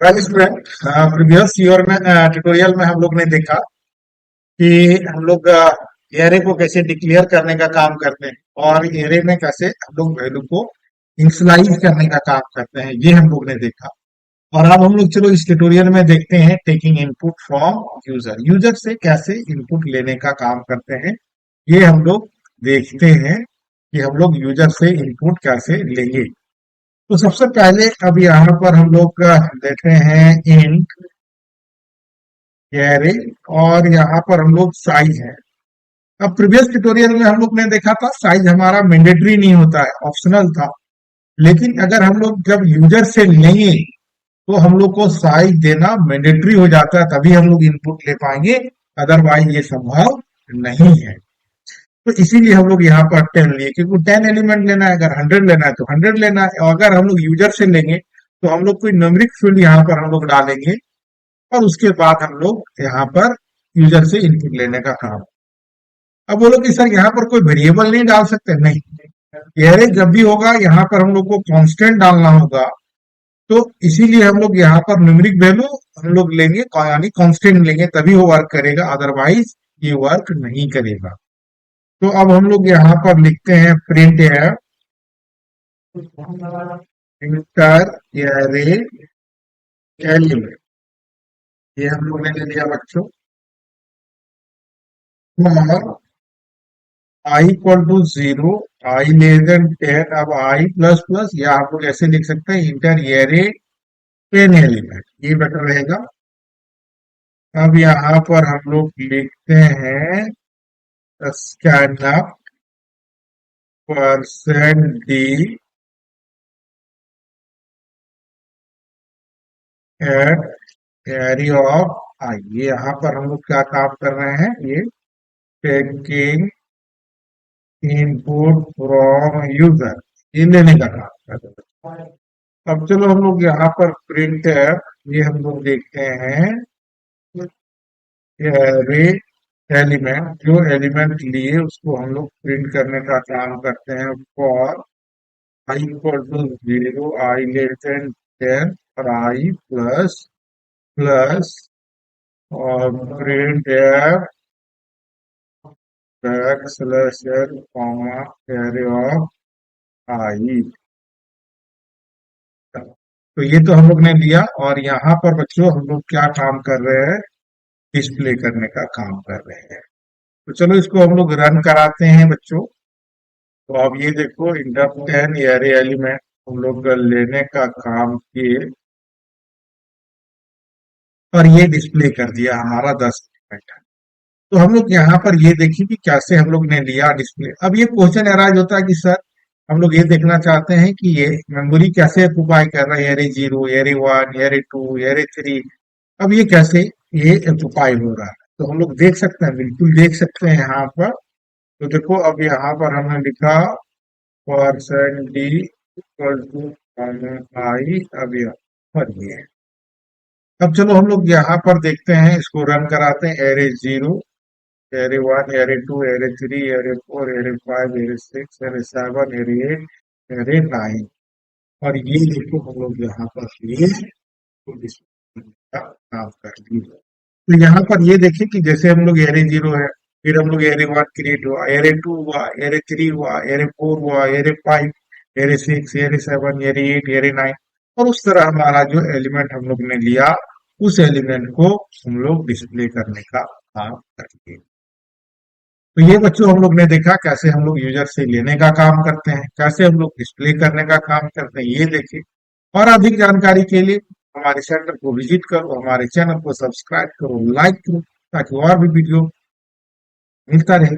Student, previous year में tutorial में हम लोग ने देखा कि हम लोग एरे को कैसे डिक्लेयर करने का काम करते हैं और एरे में कैसे हम लोग वैल्यू को इनिशियलाइज करने का काम करते हैं, ये हम लोग ने देखा। और अब हम लोग चलो इस ट्यूटोरियल में देखते हैं taking input from user. User से कैसे इनपुट लेने का काम करते हैं, ये हम लोग देखते हैं कि हम लोग यूजर से इनपुट कैसे लेंगे। तो सबसे पहले अब यहाँ पर हम लोग देख रहे हैं इंट एरे और यहाँ पर हम लोग साइज है। अब प्रीवियस ट्यूटोरियल में हम लोग ने देखा था साइज हमारा मैंडेटरी नहीं होता है, ऑप्शनल था। लेकिन अगर हम लोग जब यूजर से लेंगे तो हम लोग को साइज देना मैंडेटरी हो जाता है, तभी हम लोग इनपुट ले पाएंगे, अदरवाइज ये संभव नहीं है। तो इसीलिए हम लोग यहाँ पर 10 लिए, क्योंकि 10 एलिमेंट लेना है, अगर 100 लेना है तो 100 लेना है। और अगर हम लोग यूजर से लेंगे तो हम लोग कोई न्यूमेरिक फील्ड यहाँ पर हम लोग डालेंगे और उसके बाद हम लोग यहाँ पर यूजर से इनपुट लेने का काम। अब बोलो कि सर यहाँ पर कोई वेरिएबल नहीं डाल सकते, नहीं। एरे जब भी होगा यहाँ पर हम लोग को कांस्टेंट डालना होगा, तो इसीलिए हम लोग यहाँ पर न्यूमेरिक वैल्यू हम लोग लेंगे, यानी कांस्टेंट लेंगे, तभी वो वर्क करेगा, अदरवाइज ये वर्क नहीं करेगा। तो अब हम लोग यहाँ पर लिखते हैं प्रिंट इंटर एरे एलिमेंट, ये हम लोग ने ले लिया बच्चों। और i equal to 0, i less than 10, अब आई प्लस प्लस, या आप लोग ऐसे लिख सकते हैं इंटर एरे 10 एलिमेंट, ये बेटर रहेगा। अब यहाँ पर हम लोग लिखते हैं scanf %d at array of i. ये यहाँ पर हम लोग क्या काम कर रहे हैं, ये टेकिंग इनपुट फ्रॉम यूजर, ये लेने का काम कर रहे हैं। अब चलो हम लोग यहाँ पर प्रिंट ये हम लोग देखते हैं एरे एलिमेंट, जो एलिमेंट लिए उसको हम लोग प्रिंट करने का काम करते हैं। For i equal to 0, i less than 10 और आई प्लस प्लस, और प्रिंट बैक/l कॉमा एरे ऑफ आई। तो ये तो हम लोग ने लिया, और यहाँ पर बच्चों हम लोग क्या काम कर रहे हैं, डिस्प्ले करने का काम कर रहे हैं। तो चलो इसको हम लोग रन कराते हैं बच्चों। तो अब ये देखो इंटर 10 एरे एलिमेंट हम लोग लेने का काम किए और ये डिस्प्ले कर दिया हमारा 10 एलिमेंट। तो हम लोग यहाँ पर ये देखिए कि कैसे हम लोग ने लिया डिस्प्ले। अब ये क्वेश्चन अराइज होता है कि सर हम लोग ये देखना चाहते हैं कि ये मेमोरी कैसे ऑक्युपाई कर रहा है, एरे 0, एरे 1, एरे 2, एरे 3, अब ये कैसे ये ऑक्युपाई हो रहा है। तो हम लोग देख सकते हैं, बिल्कुल देख सकते हैं यहाँ पर। तो देखो अब यहाँ पर हमने लिखा %d इक्वल टू आई, अब यहाँ पर ये है। अब चलो हम लोग यहाँ पर देखते हैं, इसको रन कराते हैं। Array 0, array 1, array 2, array 3, array 4, array 5, array 6, array 7, array 8, array 9, और ये देखो हम लोग यहाँ पर ये का काम कर दिया। तो यहाँ पर ये देखिए कि जैसे हम लोग एरे 0 है, फिर हम लोग एरे 1 क्रिएट हुआ, एरे 2 हुआ, एरे 3 हुआ, एरे 4 हुआ, array 5, array 6, array 7, array 8, array 9, और उस तरह हमारा जो एलिमेंट हम लोग ने लिया उस एलिमेंट को हम लोग डिस्प्ले करने का काम करेंगे। तो ये बच्चों हम लोग ने देखा कैसे हम लोग यूजर से लेने का काम करते हैं, कैसे हम लोग डिस्प्ले करने का काम करते हैं, ये देखिए। और अधिक जानकारी के लिए हमारे चैनल को विजिट करो, हमारे चैनल को सब्सक्राइब करो, लाइक करो, ताकि और भी वीडियो मिलता रहे।